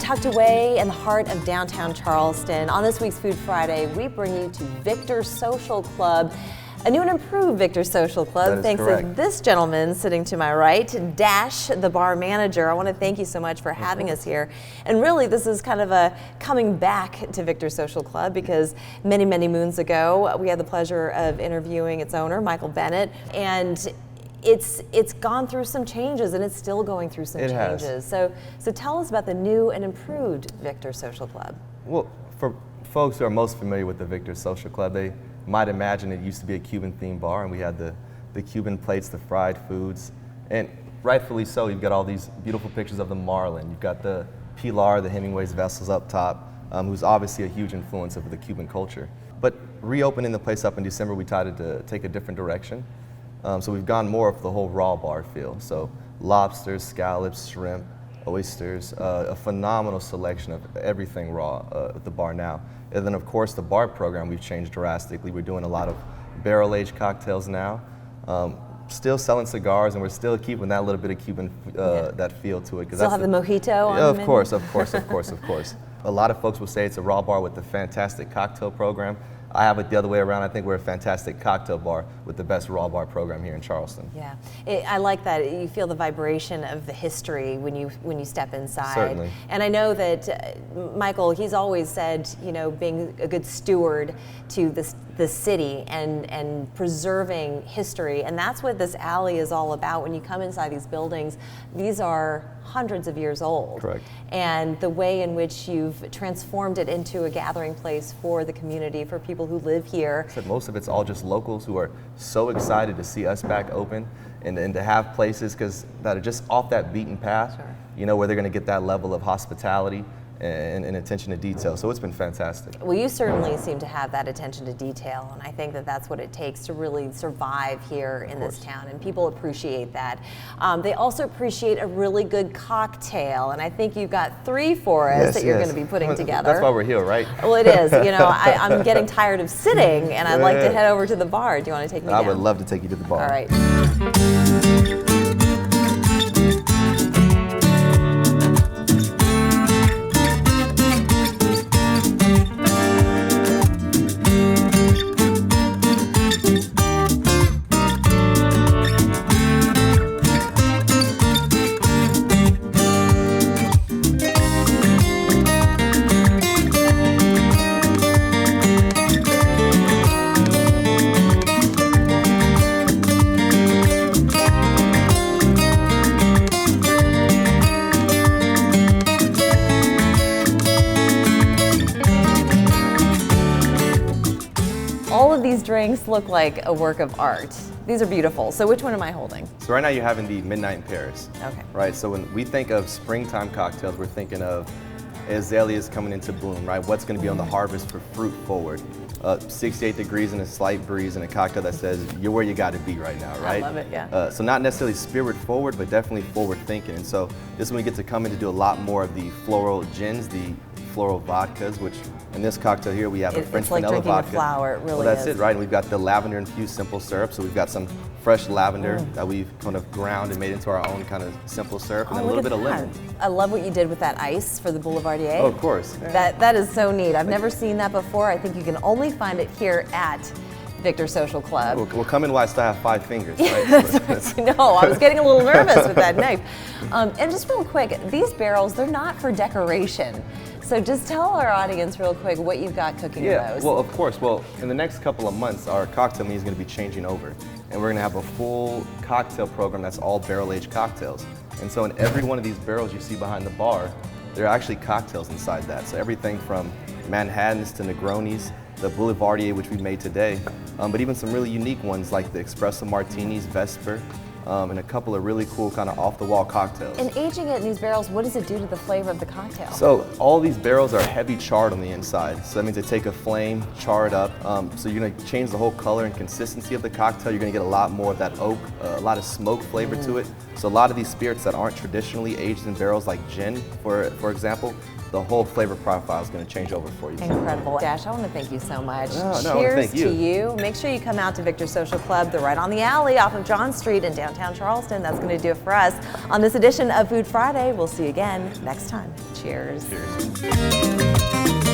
tucked away in the heart of downtown Charleston. On this week's Food Friday, we bring you to Victor Social Club, a new and improved Victor Social Club, thanks to this gentleman sitting to my right, Dash, the bar manager. I want to thank you so much for having us here. And really, this is kind of a coming back to Victor Social Club, because many, many moons ago, we had the pleasure of interviewing its owner, Michael Bennett, and it's gone through some changes, and it's still going through some changes. So tell us about the new and improved Victor Social Club. Well, for folks who are most familiar with the Victor Social Club, they might imagine it used to be a Cuban-themed bar, and we had the Cuban plates, the fried foods, and rightfully so. You've got all these beautiful pictures of the marlin. You've got the pilar, the Hemingway's vessels up top, who's obviously a huge influence of the Cuban culture. But reopening the place up in December, we decided to take a different direction. So we've gone more of the whole raw bar feel. So lobsters, scallops, shrimp, oysters, a phenomenal selection of everything raw at the bar now. And then of course the bar program we've changed drastically. We're doing a lot of barrel-aged cocktails now. Still selling cigars, and we're still keeping that little bit of Cuban that feel to it. Still have the mojito on the menu? Of course. A lot of folks will say it's a raw bar with a fantastic cocktail program. I have it the other way around. I think we're a fantastic cocktail bar with the best raw bar program here in Charleston. Yeah, I like that. You feel the vibration of the history when you step inside. Certainly. And I know that Michael, he's always said, you know, being a good steward to the city and preserving history, and that's what this alley is all about. When you come inside these buildings, these are hundreds of years old. Correct. And the way in which you've transformed it into a gathering place for the community, for people who live here. So most of it's all just locals who are so excited to see us back open, and to have places that are just off that beaten path, Sure. you know, where they're going to get that level of hospitality and attention to detail. So it's been fantastic. Well, you certainly seem to have that attention to detail, and I think that that's what it takes to really survive here in this town, and people appreciate that. They also appreciate a really good cocktail, and I think you've got 3 for us that you're going to be putting together. That's why we're here, right? Well, it is. You know, I'm getting tired of sitting, and I'd like to head over to the bar. Do you want to take me down? I would love to take you to the bar. All right. All of these drinks look like a work of art. These are beautiful. So which one am I holding? So right now you're having the Midnight in Paris. Okay. Right, so when we think of springtime cocktails, we're thinking of azaleas coming into bloom, right? What's going to be on the harvest for fruit forward? 68 degrees and a slight breeze, and a cocktail that says you're where you got to be right now, right? I love it, yeah. So not necessarily spirit forward, but definitely forward thinking. And so this is when we get to come in to do a lot more of the floral gins, the floral vodkas, which in this cocktail here we have a French vanilla vodka. It's like drinking a flower, it really is. Well, that's it, right? And we've got the lavender infused simple syrup, so we've got some fresh lavender that we've kind of ground and made into our own kind of simple syrup, and then a little bit of lemon. I love what you did with that ice for the Boulevardier. Oh, of course. That is so neat. I've never seen that before. I think you can only find it here at Victor Social Club. We'll come in while I still have 5 fingers, right? That's right. No, I was getting a little nervous with that knife. And just real quick, these barrels, they're not for decoration. So just tell our audience real quick what you've got cooking in those. Well, of course. Well, in the next couple of months, our cocktail menu is going to be changing over. And we're going to have a full cocktail program that's all barrel-aged cocktails. And so in every one of these barrels you see behind the bar, there are actually cocktails inside that. So everything from Manhattans to Negronis, the Boulevardier, which we made today, but even some really unique ones like the Espresso Martinis, Vesper, and a couple of really cool kind of off-the-wall cocktails. And aging it in these barrels, what does it do to the flavor of the cocktail? So all these barrels are heavy charred on the inside. So that means they take a flame, char it up. So you're gonna change the whole color and consistency of the cocktail. You're gonna get a lot more of that oak, a lot of smoke flavor to it. So a lot of these spirits that aren't traditionally aged in barrels like gin, for example, the whole flavor profile is going to change over for you. Incredible. Dash, I want to thank you so much. No, Cheers thank you. to you. Make sure you come out to Victor's Social Club. They're right on the alley off of John Street in downtown Charleston. That's going to do it for us on this edition of Food Friday. We'll see you again next time. Cheers. Cheers.